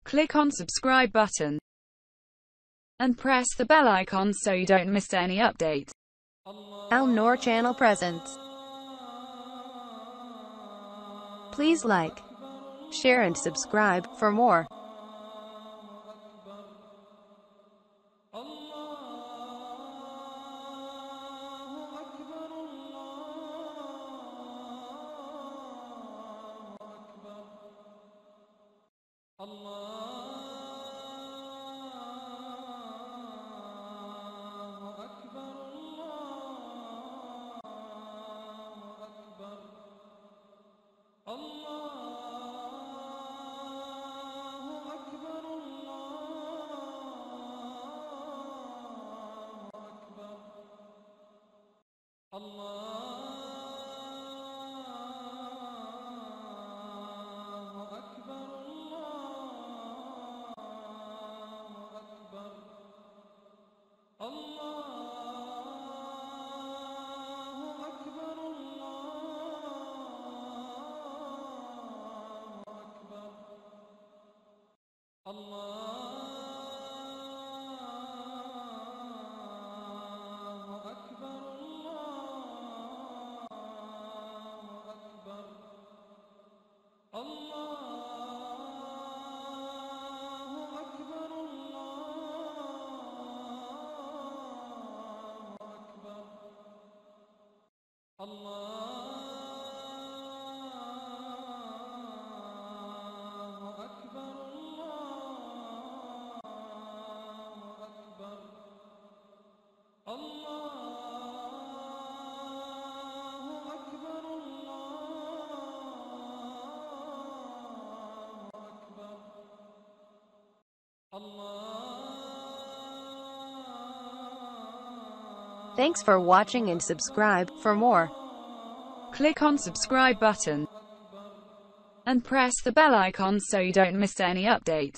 Click on subscribe button and press the bell icon so you don't miss any update. Al Noor channel presents. Please like, share and subscribe for more. Thanks for watching and subscribe for more. Click on subscribe button and press the bell icon so you don't miss any update.